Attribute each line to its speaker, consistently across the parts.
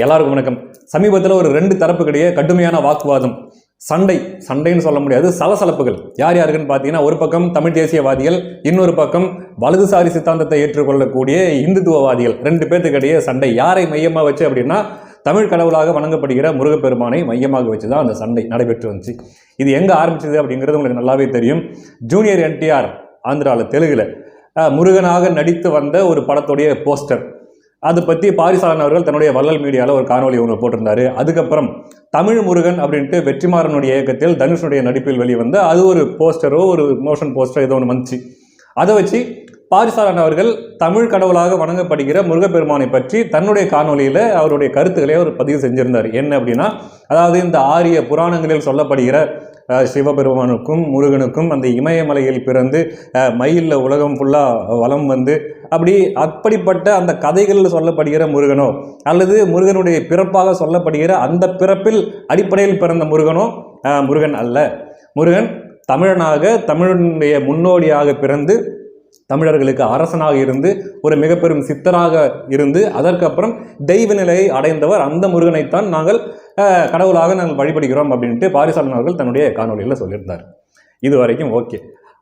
Speaker 1: எல்லாருக்கும் வணக்கம். சமீபத்தில் ஒரு ரெண்டு தரப்புக்கிடையே கடுமையான வாக்குவாதம், சண்டைன்னு சொல்ல முடியாது, சலசலப்புகள். யார் யாருக்குன்னு பார்த்தீங்கன்னா, ஒரு பக்கம் தமிழ் தேசியவாதிகள், இன்னொரு பக்கம் வலதுசாரி சித்தாந்தத்தை ஏற்றுக்கொள்ளக்கூடிய இந்துத்துவவாதிகள். ரெண்டு பேர்த்துக்கிடையே சண்டை. யாரை மையமாக வச்சு அப்படின்னா, தமிழ் கடவுளாக வணங்கப்படுகிற முருகப்பெருமானை மையமாக வச்சு தான் அந்த சண்டை நடைபெற்று வந்துச்சு. இது எங்கே ஆரம்பிச்சது அப்படிங்கிறது உங்களுக்கு நல்லாவே தெரியும். ஜூனியர் என்டிஆர் ஆந்திராவில் தெலுங்குல முருகனாக நடித்து வந்த ஒரு படத்துடைய போஸ்டர், அதை பற்றி பாரிசாலன் அவர்கள் தன்னுடைய வள்ளல் மீடியாவில் ஒரு காணொலி ஒன்று போட்டிருந்தாரு. அதுக்கப்புறம் தமிழ் முருகன் அப்படின்ட்டு வெற்றிமாறனுடைய இயக்கத்தில் தனுஷனுடைய நடிப்பில் வெளிவந்த அது ஒரு போஸ்டரோ ஒரு மோஷன் போஸ்டரோ ஏதோ ஒன்று வந்துச்சு. அதை வச்சு பாரிசாலன் அவர்கள் தமிழ் கடவுளாக வணங்கப்படுகிற முருகப்பெருமானை பற்றி தன்னுடைய காணொலியில் அவருடைய கருத்துக்களை அவர் பதிவு செஞ்சிருந்தார். என்ன அப்படின்னா, அதாவது இந்த ஆரிய புராணங்களில் சொல்லப்படுகிற சிவபெருமானுக்கும் முருகனுக்கும் அந்த இமயமலையில் பிறந்து மயிலில் உலகம் ஃபுல்லாக வலம் வந்து அப்படிப்பட்ட அந்த கதைகளில் சொல்லப்படுகிற முருகனோ அல்லது முருகனுடைய பிறப்பாக சொல்லப்படுகிற அந்த பிறப்பில் அடிப்படையில் பிறந்த முருகனோ முருகன் அல்ல. முருகன் தமிழனாக தமிழனுடைய முன்னோடியாக பிறந்து தமிழர்களுக்கு அரசனாக இருந்து ஒரு மிக பெரும் சித்தராக இருந்து அதற்கப்புறம் தெய்வ நிலையை அடைந்தவர். அந்த முருகனைத்தான் நாங்கள் கடவுளாக நாங்கள் வழிபடுகிறோம் அப்படின்ட்டு பாரிசாலன் அவர்கள் தன்னுடைய காணொலியில் சொல்லியிருந்தார். இது வரைக்கும் ஓகே.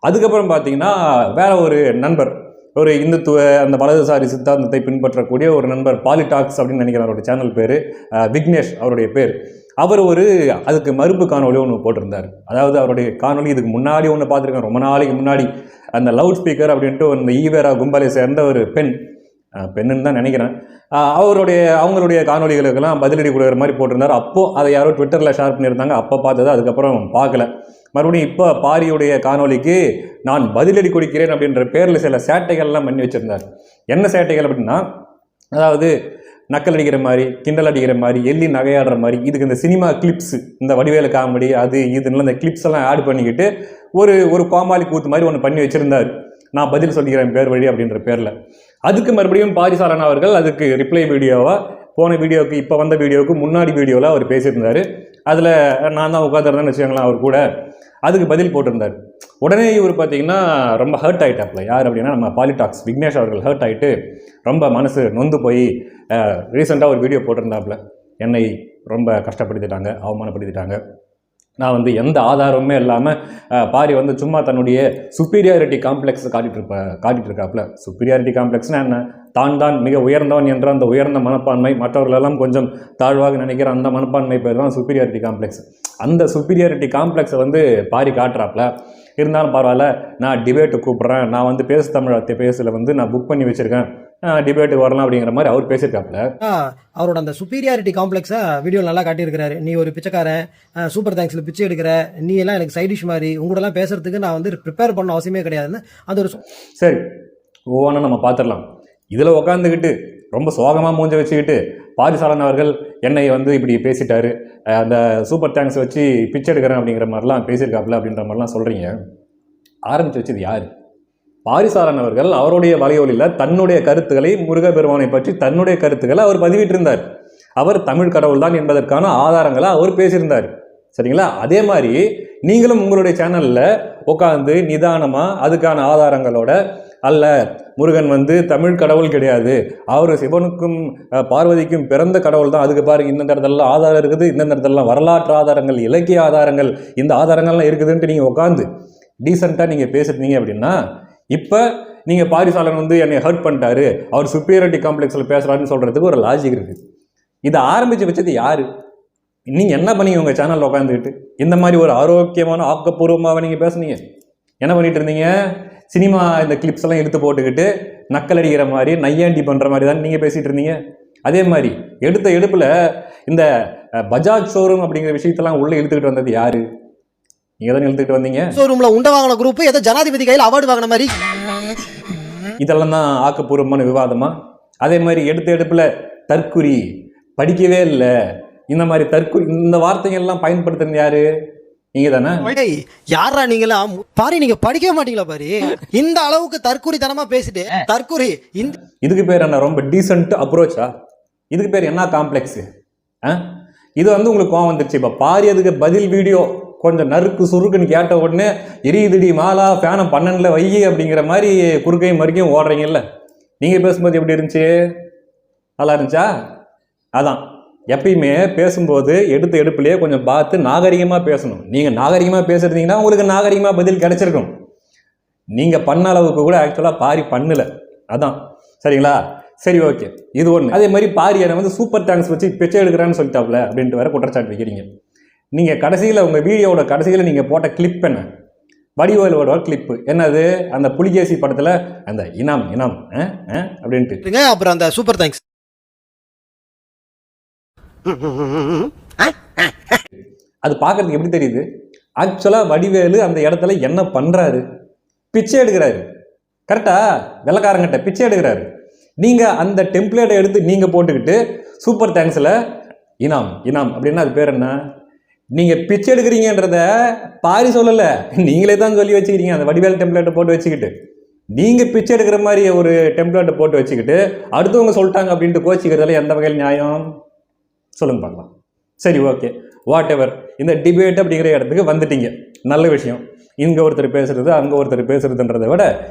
Speaker 1: அதுக்கப்புறம் பார்த்தீங்கன்னா, வேற ஒரு நண்பர், ஒரு இந்துத்துவ அந்த வலதுசாரி சித்தாந்தத்தை பின்பற்றக்கூடிய ஒரு நண்பர், பாலிடாக்ஸ் அப்படின்னு நினைக்கிற அவருடைய சேனல் பேர் விக்னேஷ் அவருடைய பேர். அவர் அதுக்கு மறுப்பு காணொலி ஒன்று போட்டிருந்தார். அதாவது அவருடைய காணொலி இதுக்கு முன்னாடி ஒன்று பார்த்துருக்கேன், ரொம்ப நாளைக்கு முன்னாடி. அந்த லவுட் ஸ்பீக்கர் அப்படின்ட்டு அந்த ஈவேரா கும்பலை சேர்ந்த ஒரு பெண்ணுன்னு தான் நினைக்கிறேன். அவங்களுடைய காணொலிகளுக்கெல்லாம் பதிலடி கொடுக்குற மாதிரி போட்டிருந்தார். அப்போது அதை யாரோ ட்விட்டரில் ஷேர் பண்ணியிருந்தாங்க. அப்போ பார்த்தது, அதுக்கப்புறம் பார்க்கல. மறுபடியும் இப்போ பாரியுடைய காணொலிக்கு நான் பதிலடி கொடுக்கிறேன் அப்படின்ற பேரில் சில சேட்டைகள்லாம் பண்ணி வச்சுருந்தார். என்ன சேட்டைகள் அப்படின்னா, அதாவது நக்கல் அடிக்கிற மாதிரி, கிண்டல் அடிக்கிற மாதிரி, எள்ளி நகையாடுற மாதிரி, இதுக்கு இந்த சினிமா கிளிப்ஸு, இந்த வடிவேலு காமெடி அது இதுன்னு இந்த கிளிப்ஸ் எல்லாம் ஆட் பண்ணிக்கிட்டு ஒரு கோமாளி கூத்து மாதிரி ஒன்று பண்ணி வச்சுருந்தார். நான் பதில் சொல்லிக்கிறேன் பேர் வழி அப்படின்ற பேரில். அதுக்கு மறுபடியும் பாரிசாலன் அவர்கள் அதுக்கு ரிப்ளை வீடியோவாக, போன வீடியோவுக்கு இப்போ வந்த வீடியோவுக்கு முன்னாடி வீடியோவில் அவர் பேசியிருந்தார். அதில் நான் தான் உட்காந்துருந்தேன்னு வச்சுக்கோங்களேன், அவர் கூட அதுக்கு பதில் போட்டிருந்தார். உடனே இவர் பார்த்தீங்கன்னா ரொம்ப ஹர்ட் ஆகிட்டாப்ல. யார் அப்படின்னா, நம்ம பாலிடாக்ஸ் விக்னேஷ் அவர்கள் ஹர்ட் ஆகிட்டு ரொம்ப மனசு நொந்து போய் ரீசெண்டாக ஒரு வீடியோ போட்டிருந்தாப்புல. என்னை ரொம்ப கஷ்டப்படுத்திட்டாங்க, அவமானப்படுத்திட்டாங்க. நான் எந்த ஆதாரமுமே இல்லாமல் பாரி சும்மா தன்னுடைய சுப்பீரியாரிட்டி காம்ப்ளெக்ஸை காட்டிகிட்டு இருக்காப்புல. சுப்பீரியாரிட்டி காம்ப்ளெக்ஸ்னால் என்ன? தான் மிக உயர்ந்தவன் என்ற அந்த உயர்ந்த மனப்பான்மை, மற்றவர்களெல்லாம் கொஞ்சம் தாழ்வாக நினைக்கிற அந்த மனப்பான்மை பேர் தான் சுப்பீரியாரிட்டி காம்ப்ளெக்ஸ். அந்த சுப்பீரியாரிட்டி காம்ப்ளெக்ஸை பாரி காட்டுறாப்புல. இருந்தாலும் பரவாயில்ல, நான் டிபேட்டு கூப்பிட்றேன், நான் பேசு தமிழ் பேஸில் நான் புக் பண்ணி வச்சுருக்கேன், டிபேட்டுக்கு வரலாம் அப்படிங்கிற மாதிரி அவர் பேசியிருக்காப்புல.
Speaker 2: அவரோட அந்த சுப்பீரியாரிட்டி காம்ப்ளெக்ஸை வீடியோ நல்லா காட்டியிருக்கிறாரு. நீ ஒரு பிச்சைக்காரன், சூப்பர் தேங்க்ஸில் பிச்சை எடுக்கிற, நீ எல்லாம் எனக்கு சைடிஷ் மாதிரி, உங்களெல்லாம் பேசுறதுக்கு நான் ப்ரிப்பேர் பண்ண அவசியமே கிடையாதுன்னு அது ஒரு
Speaker 1: சரி ஒவ்வொன்றும் நம்ம பார்த்துடலாம். இதில் உட்காந்துக்கிட்டு ரொம்ப சோகமாக மூஞ்ச வச்சுக்கிட்டு பாரிசாலன் அவர்கள் என்னை இப்படி பேசிட்டாரு, அந்த சூப்பர் தேங்க்ஸ் வச்சு பிச்சை எடுக்கிறேன் அப்படிங்கிற மாதிரிலாம் பேசியிருக்காப்புல அப்படின்ற மாதிரிலாம் சொல்கிறீங்க. ஆரம்பித்து வச்சது யார்? பாரிசாலன் அவர்கள் அவருடைய வலையொலியில் தன்னுடைய கருத்துக்களை, முருகப்பெருமானை பற்றி தன்னுடைய கருத்துக்களை அவர் பதிவிட்டிருந்தார். அவர் தமிழ் கடவுள் தான் என்பதற்கான ஆதாரங்களை அவர் பேசியிருந்தார். சரிங்களா? அதே மாதிரி நீங்களும் உங்களுடைய சேனலில் உட்காந்து நிதானமாக அதுக்கான ஆதாரங்களோட, அல்ல முருகன் தமிழ் கடவுள் கிடையாது, அவர் சிவனுக்கும் பார்வதிக்கும் பிறந்த கடவுள் தான், அதுக்கு பாருங்க இந்த இடத்துலலாம் ஆதாரம் இருக்குது, இந்த இடத்துலலாம் வரலாற்று ஆதாரங்கள், இலக்கிய ஆதாரங்கள், இந்த ஆதாரங்கள்லாம் இருக்குதுன்ட்டு நீங்கள் உட்காந்து டீசெண்டாக நீங்கள் பேசிருந்தீங்க அப்படின்னா, இப்போ நீங்கள் பாரிசாலன் என்னை ஹர்ட் பண்ணிட்டாரு, அவர் சுப்பீரியாரிட்டி காம்ப்ளெக்ஸில் பேசுகிறாருன்னு சொல்கிறதுக்கு ஒரு லாஜிக் இருக்குது. இதை ஆரம்பித்து வச்சது யார்? நீங்கள் என்ன பண்ணீங்க உங்கள் சேனலில் உட்காந்துக்கிட்டு? இந்த மாதிரி ஒரு ஆரோக்கியமான ஆக்கப்பூர்வமாக நீங்கள் பேசுனீங்க. என்ன பண்ணிட்டு இருந்தீங்க? சினிமா இந்த கிளிப்ஸ் எல்லாம் எடுத்து போட்டுக்கிட்டு நக்கல் அடிக்கிற மாதிரி, நையாண்டி பண்ணுற மாதிரி தான் நீங்கள் பேசிகிட்டு இருந்தீங்க. அதே மாதிரி எடுப்பில் இந்த பஜாஜ் ஷோரூம் அப்படிங்கிற விஷயத்தெல்லாம் உள்ளே இழுத்துக்கிட்டு வந்தது யார்? நீங்க தான் இழுத்துக்கிட்டு வந்தீங்க.
Speaker 2: ஷோரூம்ல உண்ட வாங்கின குரூப் ஏதோ ஜனாதிபதி கையில் அவார்டு வாங்கின மாதிரி.
Speaker 1: இதெல்லாம் தான் ஆக்கப்பூர்வமான விவாதமா? அதே மாதிரி எடுப்பில் தற்குறி, படிக்கவே இல்லை, இந்த மாதிரி தற்குறி, இந்த வார்த்தைகள்லாம் பயன்படுத்துறது யாரு? நீங்க தானே.
Speaker 2: யாரா நீங்களாம்? பாரி, நீங்க படிக்கவே மாட்டீங்களா? பாரி, இந்த அளவுக்கு தற்குறித்தனமா பேசிட்டு தற்குறி.
Speaker 1: இதுக்கு பேர் என்ன? ரொம்ப டீசென்ட் அப்ரோச்சா? இதுக்கு பேர் என்ன காம்ப்ளெக்ஸ்? இது உங்களுக்கு கோவம் வந்துருச்சு. இப்போ பாரி அதுக்கு பதில் வீடியோ கொஞ்சம் நறுக்கு சுருக்குன்னு கேட்ட உடனே எரியுதுடி மாலா, ஃபேனை 12 வை அப்படிங்கிற மாதிரி குறுக்கையும் மறுக்கையும் ஓடுறீங்கல்ல. நீங்கள் பேசும்போது எப்படி இருந்துச்சு? நல்லா இருந்துச்சா? அதான் எப்பயுமே பேசும்போது எடுத்த எடுப்புலேயே கொஞ்சம் பார்த்து நாகரிகமாக பேசணும். நீங்கள் நாகரிகமாக பேசுறீங்கன்னா உங்களுக்கு நாகரிகமாக பதில் கிடைச்சிருக்கும். நீங்கள் பண்ண அளவுக்கு கூட ஆக்சுவலாக பாரி பண்ணல. அதான் சரிங்களா? சரி, ஓகே, இது ஒன்று. அதே மாதிரி பாரியை வந்து சூப்பர் தேங்க்ஸ் வச்சு பிச்சை எடுக்கிறான்னு சொல்லிட்டாப்ல அப்படின்ட்டு வேற குற்றச்சாட்டு வைக்கிறீங்க. நீங்கள் கடைசியில் உங்கள் வீடியோவோட கடைசியில் நீங்கள் போட்ட கிளிப் என்ன? வடிவேலோட கிளிப்பு என்னது? அந்த புலிகேசி படத்தில் அந்த இனாம் இனாம் அப்படின்ட்டு.
Speaker 2: அப்புறம் அந்த சூப்பர் தேங்க்ஸ்
Speaker 1: அது பார்க்கறதுக்கு எப்படி தெரியுது? ஆக்சுவலாக வடிவேலு அந்த இடத்துல என்ன பண்ணுறாரு? பிச்சை எடுக்கிறாரு. கரெக்டா? வெள்ளக்காரங்கிட்ட பிச்சை எடுக்கிறாரு. நீங்கள் அந்த டெம்ப்ளேட்டை எடுத்து நீங்கள் போட்டுக்கிட்டு சூப்பர் தேங்க்ஸில் இனாம் இனாம் அப்படின்னா அது பேர் என்ன? நீங்கள் பிச்சை எடுக்கிறீங்கன்றத பாரி சொல்லலை, நீங்களே தான் சொல்லி வச்சுக்கிறீங்க. அந்த வடிவேல் டெம்ப்ளேட்டை போட்டு வச்சுக்கிட்டு நீங்கள் பிச்சை எடுக்கிற மாதிரி ஒரு டெம்ப்ளேட்டை போட்டு வச்சுக்கிட்டு அடுத்தவங்க சொல்லிட்டாங்க அப்படின்ட்டு கோச்சிக்கிறதுல எந்த வகையில் நியாயம் சொல்லுங்க பார்க்கலாம். சரி, ஓகே, வாட் எவர். இந்த டிபேட் அப்படிங்கிற இடத்துக்கு வந்துட்டீங்க, நல்ல விஷயம். இங்கே ஒருத்தர் பேசுறது அங்கே ஒருத்தர் பேசுறதுன்றதை விட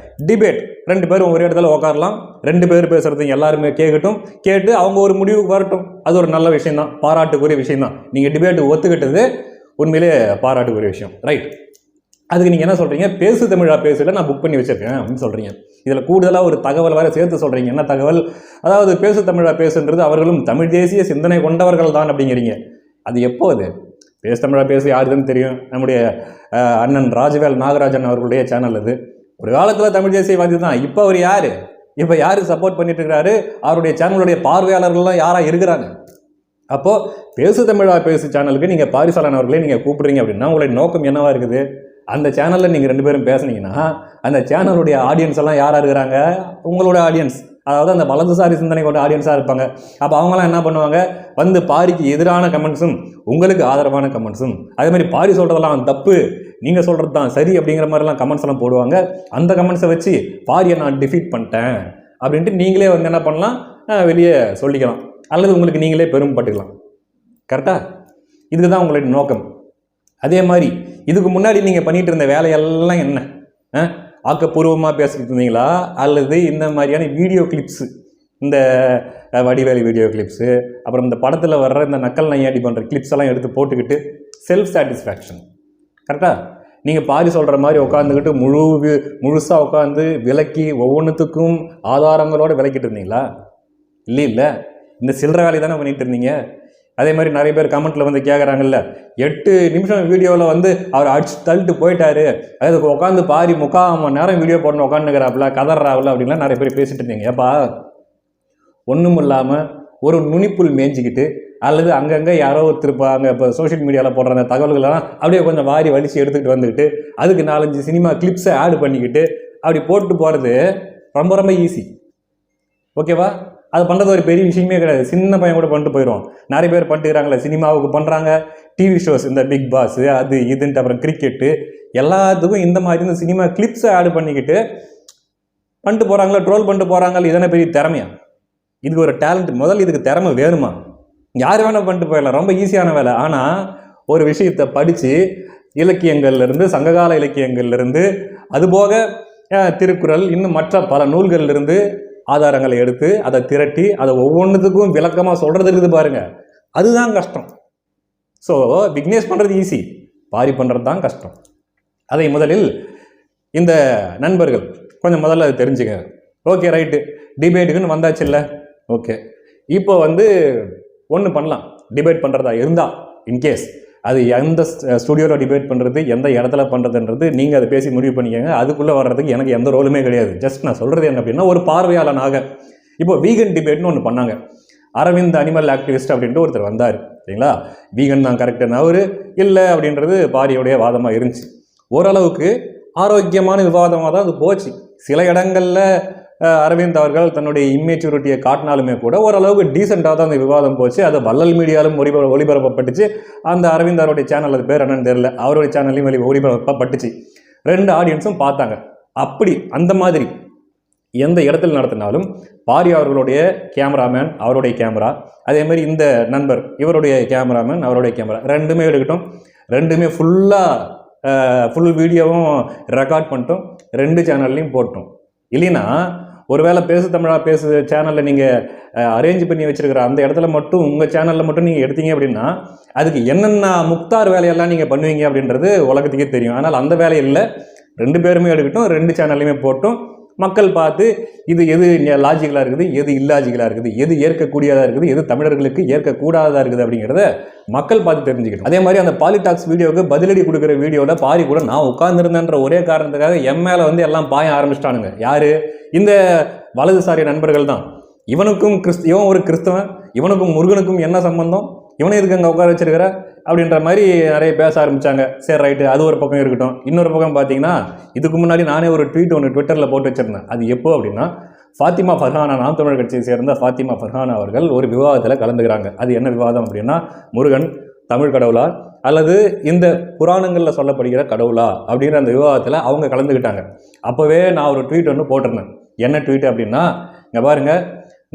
Speaker 1: டிபேட், 2 பேரும் ஒரு இடத்துல உட்காரலாம், 2 பேர் பேசுறது எல்லாருமே கேட்கட்டும், கேட்டு அவங்க ஒரு முடிவுக்கு வரட்டும். அது ஒரு நல்ல விஷயம் தான், பாராட்டுக்குரிய விஷயம் தான். நீங்கள் டிபேட்டு ஒத்துக்கிட்டது உண்மையிலே பாராட்டுக்குரிய விஷயம், ரைட்? அதுக்கு நீங்கள் என்ன சொல்கிறீங்க? பேசு தமிழா பேசல நான் புக் பண்ணி வச்சிருக்கேன் அப்படின்னு சொல்கிறீங்க. இதில் கூடுதலாக ஒரு தகவல் வேறு சேர்த்து சொல்கிறீங்க. என்ன தகவல்? அதாவது பேசு தமிழா பேசுன்றது அவர்களும் தமிழ் தேசிய சிந்தனை கொண்டவர்கள் தான் அப்படிங்கிறீங்க. அது எப்போ? அது பேசு தமிழா பேசு யாருக்குன்னு தெரியும். நம்முடைய அண்ணன் ராஜவேல் நாகராஜன் அவர்களுடைய சேனல் அது. ஒரு காலத்தில் தமிழ் தேசியவாதி தான். இப்போ அவர் யார்? இப்போ யாருக்கு சப்போர்ட் பண்ணிட்டு இருக்கிறாரு? அவருடைய சேனலுடைய பார்வையாளர்கள்லாம் யாராக இருக்கிறாங்க? அப்போது பேசு தமிழா பேசு சேனலுக்கு நீங்கள் பாரிசாலன் அவர்களே நீங்கள் கூப்பிடுறீங்க அப்படின்னா உங்களுடைய நோக்கம் என்னவா இருக்குது? அந்த சேனலில் நீங்கள் 2 பேரும் பேசுனீங்கன்னா அந்த சேனலுடைய ஆடியன்ஸ் எல்லாம் யாராக இருக்கிறாங்க? உங்களோட ஆடியன்ஸ், அதாவது அந்த வலதுசாரி சிந்தனை கொண்ட ஆடியன்ஸாக இருப்பாங்க. அப்போ அவங்களாம் என்ன பண்ணுவாங்க? வந்து பாரிக்கு எதிரான கமெண்ட்ஸும் உங்களுக்கு ஆதரவான கமெண்ட்ஸும், அதே மாதிரி பாரி சொல்கிறதெல்லாம் தப்பு, நீங்கள் சொல்கிறது தான் சரி அப்படிங்கிற மாதிரிலாம் கமெண்ட்ஸ் எல்லாம் போடுவாங்க. அந்த கமெண்ட்ஸை வச்சு பாரியை நான் டிஃபீட் பண்ணிட்டேன் அப்படின்ட்டு நீங்களே வந்து என்ன பண்ணலாம்? வெளியே சொல்லிக்கலாம், அல்லது உங்களுக்கு நீங்களே பெருமைப்பட்டுக்கலாம். கரெக்டாக? இதுக்கு தான் உங்களுடைய நோக்கம். அதே மாதிரி இதுக்கு முன்னாடி நீங்கள் பண்ணிகிட்டு இருந்த வேலையெல்லாம் என்ன? ஆக்கப்பூர்வமாக பேசிக்கிட்டு இருந்தீங்களா, அல்லது இந்த மாதிரியான வீடியோ கிளிப்ஸு, இந்த வடிவேலு வீடியோ கிளிப்ஸு, அப்புறம் இந்த படத்தில் வர்ற இந்த நக்கல் நையாடி பண்ணுற கிளிப்ஸ் எல்லாம் எடுத்து போட்டுக்கிட்டு செல்ஃப் சாட்டிஸ்ஃபேக்ஷன்? கரெக்டாக? நீங்கள் பாரி சொல்கிற மாதிரி உட்காந்துக்கிட்டு முழுசாக உட்காந்து விளக்கி ஒவ்வொன்றுத்துக்கும் ஆதாரங்களோடு விளக்கிட்டு இருந்தீங்களா? இல்லை, இந்த சில்லற வேலை தானே பண்ணிகிட்டு இருந்தீங்க. அதே மாதிரி நிறைய பேர் கமெண்ட்டில் வந்து கேட்குறாங்கல்ல, 8 நிமிஷம் வீடியோவில் வந்து அவர் அடிச்சு தள்ளிட்டு போயிட்டாரு, அதுக்கு உட்காந்து பாரி 3/4 மணி நேரம் வீடியோ போடணும் உட்காந்துக்கிறாப்புல, கதறாவில் அப்படின்லாம் நிறைய பேர் பேசிகிட்டு இருந்தீங்க. ஏப்பா, ஒன்றும் இல்லாமல் ஒரு நுனிப்புல் மேய்ஞ்சிக்கிட்டு அல்லது அங்கங்கே யாரோ ஒருத்தர் அங்கே இப்போ சோஷியல் மீடியாவில் போடுற அந்த தகவல்களெல்லாம் அப்படியே கொஞ்சம் வாரி வலிச்சு எடுத்துக்கிட்டு வந்துக்கிட்டு அதுக்கு 4-5 சினிமா கிளிப்ஸை ஆட் பண்ணிக்கிட்டு அப்படி போட்டு போகிறது ரொம்ப ரொம்ப ஈஸி. ஓகேவா? அது பண்ணுறது ஒரு பெரிய விஷயமே கிடையாது. சின்ன பையன் கூட பண்ணிட்டு போயிடுவோம். நிறைய பேர் பண்ணிட்டுறாங்களே, சினிமாவுக்கு பண்ணுறாங்க, டிவி ஷோஸ், இந்த பிக் பாஸ் அது இதுன்ட்டு, அப்புறம் கிரிக்கெட்டு, எல்லாத்துக்கும் இந்த மாதிரி இந்த சினிமா கிளிப்ஸை ஆட் பண்ணிக்கிட்டு பண்ணிட்டு போகிறாங்களா, ட்ரோல் பண்ணிட்டு போகிறாங்களா. இதெல்லாம் பெரிய திறமையா? இதுக்கு ஒரு டேலண்ட், முதல்ல இதுக்கு திறமை வேணுமா? யார் வேணால் பண்ணிட்டு போயிடலாம், ரொம்ப ஈஸியான வேலை. ஆனால் ஒரு விஷயத்தை படித்து இலக்கியங்கள்லேருந்து, சங்ககால இலக்கியங்கள்லேருந்து, அதுபோக திருக்குறள், இன்னும் மற்ற பல நூல்கள்லேருந்து ஆதாரங்களை எடுத்து அதை திரட்டி அதை ஒவ்வொன்றுத்துக்கும் விளக்கமாக சொல்கிறது இருக்குது பாருங்க, அதுதான் கஷ்டம். ஸோ விக்னேஷ் பண்ணுறது ஈஸி, பாரி பண்ணுறது தான் கஷ்டம். அதை முதலில் இந்த நண்பர்கள் கொஞ்சம் முதல்ல அதை தெரிஞ்சுக்க. ஓகே, ரைட்டு, டிபேட்டுக்குன்னு வந்தாச்சு இல்லை? ஓகே, இப்போ வந்து ஒன்று பண்ணலாம். டிபேட் பண்ணுறதா இருந்தால் இன்கேஸ் அது எந்த ஸ்டுடியோவில் டிபேட் பண்ணுறது, எந்த இடத்துல பண்ணுறதுன்றது நீங்கள் அதை பேசி முடிவு பண்ணிக்கோங்க. அதுக்குள்ளே வர்றதுக்கு எனக்கு எந்த ரோலுமே கிடையாது. ஜஸ்ட் நான் சொல்கிறது என்ன அப்படின்னா, ஒரு பார்வையாளனாக இப்போ வீகன் டிபேட்னு ஒன்று பண்ணாங்க. அரவிந்த் அனிமல் ஆக்டிவிஸ்ட் அப்படின்ட்டு ஒருத்தர் வந்தார், சரிங்களா? வீகன் தான் கரெக்டுன்னு அவர் இல்லை அப்படின்றது பாரியோடைய வாதமாக இருந்துச்சு. ஓரளவுக்கு ஆரோக்கியமான விவாதமாக தான் அது போச்சு. சில இடங்களில் அரவிந்த் அவர்கள் தன்னுடைய இம்மெச்சூரிட்டியை காட்டினாலுமே கூட ஓரளவுக்கு டீசெண்டாக தான் அந்த விவாதம் போச்சு. அது வள்ளல் மீடியாலும் ஒளிபரப்பப்பட்டுச்சு. அந்த அரவிந்த் அவருடைய சேனல், அது பேர் என்னன்னு தெரியல, அவருடைய சேனல்லையும் ஒளிபரப்பப்பட்டுச்சு. 2 ஆடியன்ஸும் பார்த்தாங்க. அப்படி அந்த மாதிரி எந்த இடத்துல நடத்தினாலும் பாரி அவர்களுடைய கேமராமேன், அவருடைய கேமரா, அதே மாதிரி இந்த நண்பர் இவருடைய கேமராமேன், அவருடைய கேமரா, 2மே எடுக்கட்டும். 2மே ஃபுல் வீடியோவும் ரெக்கார்ட் பண்ணிட்டோம், 2 சேனல்லையும் போட்டோம். இல்லைன்னா ஒருவேளை பேசு தமிழா பேசு சேனலில் நீங்கள் அரேஞ்ச் பண்ணி வச்சிருக்கிற அந்த இடத்துல மட்டும் உங்கள் சேனலில் மட்டும் நீங்கள் எடுத்தீங்க அப்படின்னா அதுக்கு என்னென்ன முக்தார் வேலையெல்லாம் நீங்கள் பண்ணுவீங்க அப்படின்றது உலகத்துக்கே தெரியும். ஆனால் அந்த வேலையில் 2 பேருமே எடுக்கட்டும், 2 சேனல்லையுமே போட்டும் மக்கள் பார்த்து இது எது லாஜிக்கலாக இருக்குது, எது இல்லாஜிக்கலாக இருக்குது, எது ஏற்கக்கூடியதாக இருக்குது, எது தமிழர்களுக்கு ஏற்கக்கூடாததாக இருக்குது அப்படிங்கிறத மக்கள் பார்த்து தெரிஞ்சுக்கணும். அதே மாதிரி அந்த பாலிடாக்ஸ் வீடியோவுக்கு பதிலடி கொடுக்குற வீடியோவில் பாரி கூட நான் உட்கார்ந்துருந்தேன்ற ஒரே காரணத்துக்காக என் மேலே வந்து எல்லாம் பாய ஆரம்பிச்சிட்டானுங்க. யார்? இந்த வலதுசாரி நண்பர்கள் தான். இவனுக்கும் இவன் ஒரு கிறிஸ்தவன், இவனுக்கும் முருகனுக்கும் என்ன சம்பந்தம், இவனை எதுக்கு அங்கே உட்கார வச்சிருக்கிற அப்படின்ற மாதிரி நிறைய பேச ஆரம்பித்தாங்க. சரி ரைட்டு, அது ஒரு பக்கம் இருக்கட்டும். இன்னொரு பக்கம் பார்த்தீங்கன்னா இதுக்கு முன்னாடி நானே ஒரு ட்வீட் ஒன்று ட்விட்டரில் போட்டு வச்சிருந்தேன். அது எப்போ அப்படின்னா, ஃபாத்திமா ஃபர்ஹானா, நாம் தமிழர் கட்சியை சேர்ந்த ஃபாத்திமா ஃபர்ஹானா அவர்கள் ஒரு விவாதத்தில் கலந்துக்கிறாங்க. அது என்ன விவாதம் அப்படின்னா, முருகன் தமிழ் கடவுளா அல்லது இந்த புராணங்களில் சொல்லப்படுகிற கடவுளா அப்படின்ற அந்த விவாதத்தில் அவங்க கலந்துக்கிட்டாங்க. அப்போவே நான் ஒரு ட்வீட் ஒன்று போட்டிருந்தேன். என்ன ட்வீட் அப்படின்னா, இங்கே பாருங்கள்,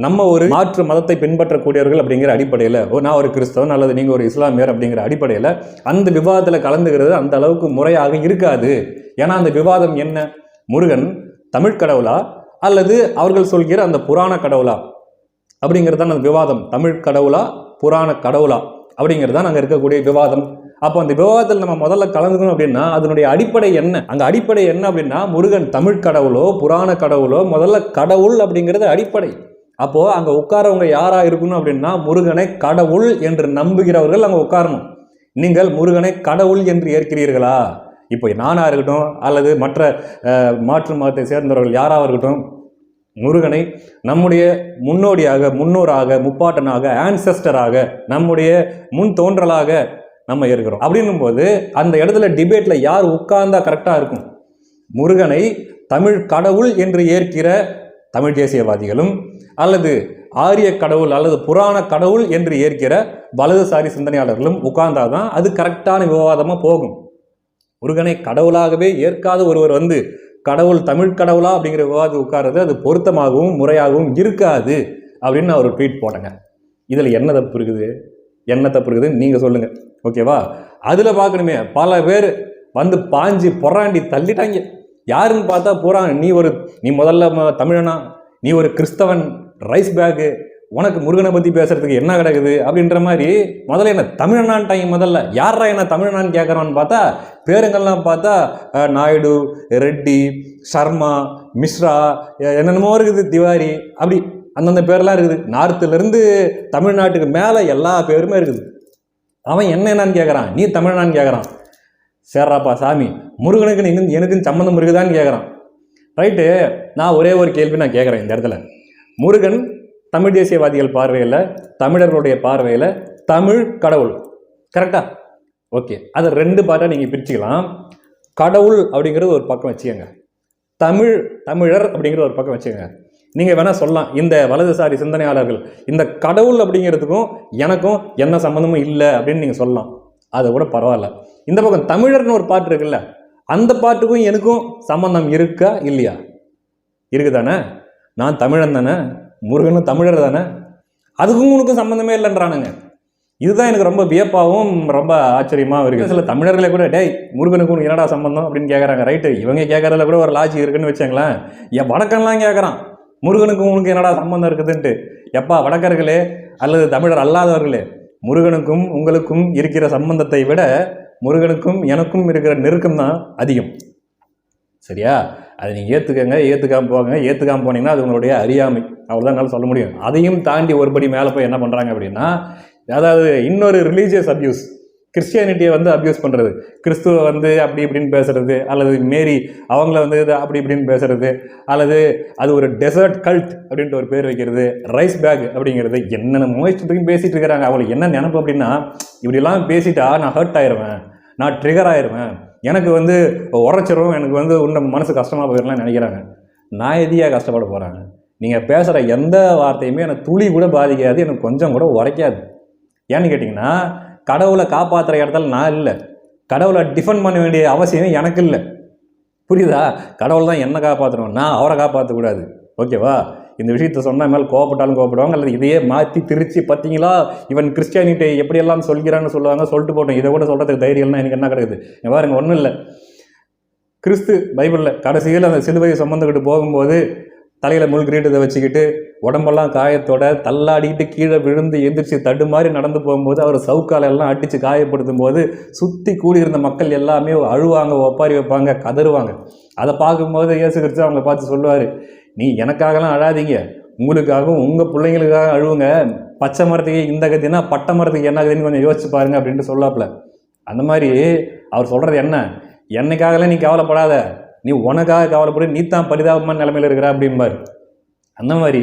Speaker 1: நம்ம ஒரு மாற்று மதத்தை பின்பற்றக்கூடியவர்கள் அப்படிங்கிற அடிப்படையில், நான் ஒரு கிறிஸ்தவன் அல்லது நீங்கள் ஒரு இஸ்லாமியர் அப்படிங்கிற அடிப்படையில் அந்த விவாதத்தில் கலந்துக்கிறது அந்த அளவுக்கு முறையாக இருக்காது. ஏன்னா அந்த விவாதம் என்ன, முருகன் தமிழ் கடவுளா அல்லது அவர்கள் சொல்கிற அந்த புராண கடவுளா அப்படிங்கிறது தான் அந்த விவாதம். தமிழ் கடவுளா புராண கடவுளா அப்படிங்கிறது தான் அங்கே இருக்கக்கூடிய விவாதம். அப்போ அந்த விவாதத்தில் நம்ம முதல்ல கலந்துக்கணும் அப்படின்னா அதனுடைய அடிப்படை என்ன? அங்கே அடிப்படை என்ன அப்படின்னா, முருகன் தமிழ் கடவுளோ புராண கடவுளோ, முதல்ல கடவுள் அப்படிங்கிறது அடிப்படை. அப்போது அங்கே உட்காரவங்க யாராக இருக்கணும் அப்படின்னா, முருகனை கடவுள் என்று நம்புகிறவர்கள் அங்கே உட்காரணும். நீங்கள் முருகனை கடவுள் என்று ஏற்கிறீர்களா? இப்போ நானாக இருக்கட்டும் அல்லது மற்ற மாற்று மதத்தை சேர்ந்தவர்கள் யாராக இருக்கட்டும், முருகனை நம்முடைய முன்னோடியாக, முன்னோராக, முப்பாட்டனாக, ஆன்செஸ்டராக, நம்முடைய முன் தோன்றலாக நம்ம இருக்கிறோம். அப்படின்னும் போது அந்த இடத்துல டிபேட்டில் யார் உட்கார்ந்தா கரெக்டாக இருக்கும்? முருகனை தமிழ் கடவுள் என்று ஏற்கிற தமிழ் தேசியவாதிகளும் அல்லது ஆரிய கடவுள் அல்லது புராண கடவுள் என்று ஏற்கிற வலதுசாரி சிந்தனையாளர்களும் உட்கார்ந்தாதான் அது கரெக்டான விவாதமாக போகும். முருகனை கடவுளாகவே ஏற்காத ஒருவர் வந்து கடவுள் தமிழ் கடவுளா அப்படிங்கிற விவாதம் உட்கார்றது அது பொருத்தமாகவும் முறையாகவும் இருக்காது அப்படின்னு நான் ஒரு ட்வீட் போட்டேங்க. இதில் என்ன தப்பு இருக்குது, என்ன தப்பு இருக்குதுன்னு நீங்கள் சொல்லுங்கள், ஓகேவா? அதில் பார்க்கணுமே, பல பேர் வந்து பாஞ்சு பொறாண்டி தள்ளிட்டாங்க. யாருன்னு பார்த்தா போகிறாங்க, நீ முதல்ல தமிழனா, நீ ஒரு கிறிஸ்தவன், ரைஸ் பேக்கு, உனக்கு முருகனை பற்றி பேசுறதுக்கு என்ன கிடக்குது அப்படின்ற மாதிரி முதல்ல என்ன தமிழனான்ட்டாங்க. முதல்ல யாரா என்ன தமிழனான்னு கேட்குறான்னு பார்த்தா பேருங்கள்லாம் பார்த்தா நாயுடு, ரெட்டி, சர்மா, மிஸ்ரா, என்னென்னமோ இருக்குது, திவாரி, அப்படி அந்தந்த பேர்லாம் இருக்குது. நார்த்துலேருந்து தமிழ்நாட்டுக்கு மேலே எல்லா பேருமே இருக்குது. அவன் என்னன்னு கேட்குறான், நீ தமிழனான்னு கேட்குறான். சேர்றாப்பா சாமி, முருகனுக்கு எனக்குன்னு சம்மந்தம் இருக்குதான்னு கேட்குறான். ரைட்டு, நான் ஒரே ஒரு கேள்வி நான் கேட்குறேன் இந்த இடத்துல. முருகன் தமிழ் தேசியவாதிகள் பார்வையில், தமிழர்களுடைய பார்வையில் தமிழ் கடவுள், கரெக்டா? ஓகே, அதை 2 பார்ட்டாக நீங்கள் பிரிச்சுக்கலாம். கடவுள் அப்படிங்கிறது ஒரு பக்கம் வச்சுக்கோங்க, தமிழர் அப்படிங்கிறது ஒரு பக்கம் வச்சுக்கோங்க. நீங்கள் வேணால் சொல்லலாம், இந்த வலதுசாரி சிந்தனையாளர்கள் இந்த கடவுள் அப்படிங்கிறதுக்கும் எனக்கும் என்ன சம்மந்தமும் இல்லை அப்படின்னு நீங்கள் சொல்லலாம், அதை கூட பரவாயில்ல. இந்த பக்கம் தமிழர்னு ஒரு பாட்டு இருக்குல்ல, அந்த பாட்டுக்கும் எனக்கும் சம்பந்தம் இருக்கா இல்லையா? இருக்குதானே? நான் தமிழன் தானே, முருகனும் தமிழர் தானே, அதுக்கும் உனக்கும் சம்மந்தமே இல்லைன்றானுங்க. இதுதான் எனக்கு ரொம்ப வியப்பாகவும் ரொம்ப ஆச்சரியமாகவும் இருக்குது. சில தமிழர்களே கூட டேய் முருகனுக்கும் என்னடா சம்பந்தம் அப்படின்னு கேட்குறாங்க. ரைட்டு, இவங்க கேட்குறதுல கூட ஒரு லாஜிக் இருக்குன்னு வச்சாங்களேன். என் வடக்கன்லாம் கேட்குறான், முருகனுக்கும் உனக்கு என்னடா சம்பந்தம் இருக்குதுன்ட்டு. எப்பா வடக்கர்களே அல்லது தமிழர் அல்லாதவர்களே, முருகனுக்கும் உங்களுக்கும் இருக்கிற சம்பந்தத்தை விட முருகனுக்கும் எனக்கும் இருக்கிற நெருக்கம் தான் அதிகம். சரியா? அதை நீங்கள் ஏற்றுக்காமல் போனீங்கன்னா அது உங்களுடைய அறியாமை, அவ்வளோதான் என்னால் சொல்ல முடியும். அதையும் தாண்டி ஒருபடி மேலே போய் என்ன பண்ணுறாங்க அப்படின்னா, அதாவது இன்னொரு ரிலீஜியஸ் அப்யூஸ், கிறிஸ்டியானிட்டியை வந்து அப்யூஸ் பண்ணுறது, கிறிஸ்துவ வந்து அப்படி இப்படின்னு பேசுறது, அல்லது மேரி அவங்கள வந்து அப்படி இப்படின்னு பேசுறது, அல்லது அது ஒரு டெசர்ட் கல்ட் அப்படின்ட்டு ஒரு பேர் வைக்கிறது, ரைஸ் பேக் அப்படிங்கிறது, என்னென்ன மோயிஸ்டத்துக்கும் பேசிகிட்டு இருக்கிறாங்க. அவங்களுக்கு என்ன நினைப்பு அப்படின்னா, இப்படிலாம் பேசிட்டா நான் ஹர்ட் ஆயிடுவேன், நான் ட்ரிகர் ஆயிடுவேன், எனக்கு வந்து உரைச்சிரும், எனக்கு வந்து இன்னும் மனசு கஷ்டமாக போயிடலாம் நினைக்கிறாங்க. நான் எதியாக கஷ்டப்பட போகிறாங்க? நீங்கள் பேசுகிற எந்த வார்த்தையுமே எனக்கு துளி கூட பாதிக்காது, எனக்கு கொஞ்சம் கூட உரைக்காது. ஏன்னு கேட்டிங்கன்னா, கடவுளை காப்பாற்றுற இடத்துல நான் இல்லை, கடவுளை டிஃபெண்ட் பண்ண வேண்டிய அவசியம் எனக்கு இல்லை. புரியுதா? கடவுள் தான் என்ன காப்பாற்றணும், நான் அவரை காப்பாற்றக்கூடாது. ஓகேவா? இந்த விஷயத்த சொன்னால் மேலே கோவப்பட்டாலும் கோவப்படுவாங்க, அல்லது இதையே மாற்றி திருச்சி பார்த்தீங்களா இவன் கிறிஸ்டியானிட்டி எப்படியெல்லாம் சொல்கிறான்னு சொல்லுவாங்க. சொல்லிட்டு போட்டோம், இதை கூட சொல்கிறதுக்கு தைரியம்லாம் எனக்கு என்ன கிடைக்குது? பாருங்க, ஒன்றும் இல்லை. கிறிஸ்து பைபிளில் கடைசியில் அந்த சிலுவையை சுமந்துக்கிட்டு போகும்போது தலையில் முள்கிரீட்டத்தை வச்சுக்கிட்டு உடம்பெல்லாம் காயத்தோட தள்ளாடிக்கிட்டு கீழே விழுந்து எந்திரிச்சு தடு மாதிரி நடந்து போகும்போது அவர் சவுக்கால எல்லாம் அடித்து காயப்படுத்தும் போது சுற்றி கூடியிருந்த மக்கள் எல்லாமே அழுவாங்க, ஒப்பாரி வைப்பாங்க, கதறுவாங்க. அதை பார்க்கும்போது இயேசு கிறிஸ்து அவங்களை பார்த்து சொல்லுவார், நீ எனக்காகலாம் அழாதீங்க, உங்களுக்காகவும் உங்கள் பிள்ளைங்களுக்காக அழுவுங்க. பச்சை மரத்துக்கு இந்த கத்தினா பட்டை மரத்துக்கு என்ன கத்தின்னு கொஞ்சம் யோசிச்சு பாருங்க அப்படின்ட்டு சொல்லாப்புல. அந்த மாதிரி அவர் சொல்கிறது என்ன, என்னைக்காகலாம் நீ கவலைப்படாத, நீ உனக்காக கவலைப்படு, நீ தான் பரிதாபமான நிலைமையில் இருக்கிற அப்படிம்பார். அந்த மாதிரி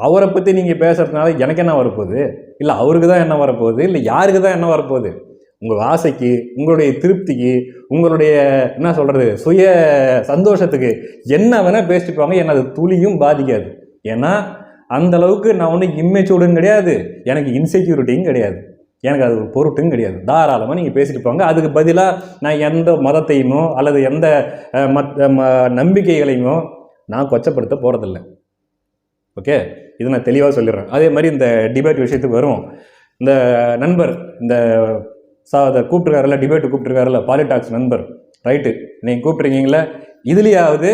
Speaker 1: அவரை பற்றி நீங்கள் பேசுறதுனால எனக்கு என்ன வரப்போகுது, இல்லை அவருக்கு தான் என்ன வரப்போகுது, இல்லை யாருக்கு தான் என்ன வரப்போகுது? உங்கள் ஆசைக்கு, உங்களுடைய திருப்திக்கு, உங்களுடைய என்ன சொல்கிறது சுய சந்தோஷத்துக்கு என்ன வேணால் பேசிட்டு போவாங்க. என்னை அது துளியும் பாதிக்காது. ஏன்னா அந்த அளவுக்கு நான் ஒன்றும் இம்மெச்சூர்டும் கிடையாது, எனக்கு இன்செக்யூரிட்டியும் கிடையாது, எனக்கு அது ஒரு பொருட்டும் கிடையாது. தாராளமாக நீங்கள் பேசிட்டு போங்க. அதுக்கு பதிலாக நான் எந்த மதத்தையுமோ அல்லது எந்த நம்பிக்கைகளையுமோ நான் கொச்சப்படுத்த போகிறதில்ல. ஓகே, இது நான் தெளிவாக சொல்லிடுறேன். அதே மாதிரி இந்த டிபேட் விஷயத்துக்கு வரும். இந்த நண்பர் இந்த கூப்பிட்டுருக்காருல்ல, டிபேட்டு கூப்பிட்டுருக்காருல்ல, பாலிடாக்ஸ் நண்பர், ரைட்டு, நீங்கள் கூப்பிட்ருக்கீங்களே, இதுலேயாவது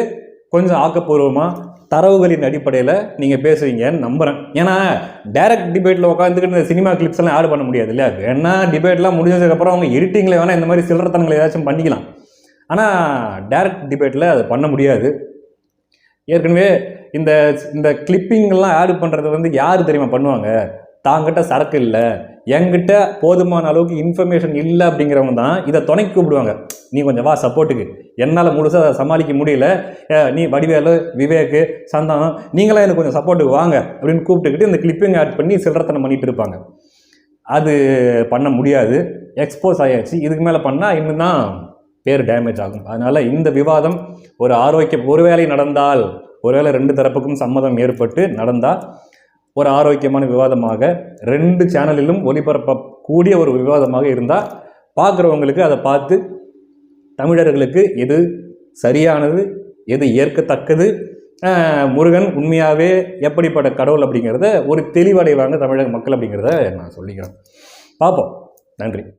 Speaker 1: கொஞ்சம் ஆக்கப்பூர்வமாக தரவுகளின் அடிப்படையில் நீங்கள் பேசுவீங்கன்னு நம்புகிறேன். ஏன்னா டைரக்ட் டிபேட்டில் உட்காந்துக்கிட்டு இந்த சினிமா கிளிப்ஸ் எல்லாம் ஆட் பண்ண முடியாது இல்லையா? வேணா டிபேட்லாம் முடிஞ்சதுக்கப்புறம் அவங்க எடிட்டிங்கில் வேணால் இந்த மாதிரி சில்லறத்தனங்களை ஏதாச்சும் பண்ணிக்கலாம். ஆனால் டைரக்ட் டிபேட்டில் அது பண்ண முடியாது. ஏற்கனவே இந்த இந்த கிளிப்பிங்கெல்லாம் ஆட் பண்ணுறது வந்து யார் தெரியுமா பண்ணுவாங்க? தாங்கிட்ட சரக்கு இல்லை, என்கிட்ட போதுமான அளவுக்கு இன்ஃபர்மேஷன் இல்லை அப்படிங்கிறவங்க தான் இதை துணைக்கு கூப்பிடுவாங்க. நீ கொஞ்சம் வா சப்போர்ட்டுக்கு, என்னால் முழுசாக அதை சமாளிக்க முடியல, நீ வடிவேலு, விவேக்கு, சந்தானம், நீங்களாம் எனக்கு கொஞ்சம் சப்போர்ட்டுக்கு வாங்க அப்படின்னு கூப்பிட்டுக்கிட்டு இந்த கிளிப்பிங் ஆட் பண்ணி சில்லறத்தனம் பண்ணிட்டு இருப்பாங்க. அது பண்ண முடியாது, எக்ஸ்போஸ் ஆயாச்சு. இதுக்கு மேலே பண்ணால் இன்னும் தான் பேர் டேமேஜ் ஆகும். அதனால் இந்த விவாதம் ஒருவேளை நடந்தால், ஒருவேளை ரெண்டு தரப்புக்கும் சம்மதம் ஏற்பட்டு நடந்தால் ஒரு ஆரோக்கியமான விவாதமாக 2 சேனலிலும் ஒளிபரப்பக்கூடிய ஒரு விவாதமாக இருந்தால் பார்க்குறவங்களுக்கு அதை பார்த்து தமிழர்களுக்கு எது சரியானது, எது ஏற்கத்தக்கது, முருகன் உண்மையாகவே எப்படிப்பட்ட கடவுள் அப்படிங்கிறத ஒரு தெளிவடைவாங்க தமிழக மக்கள் அப்படிங்கிறத நான் சொல்லிக்கிறேன். பார்ப்போம். நன்றி.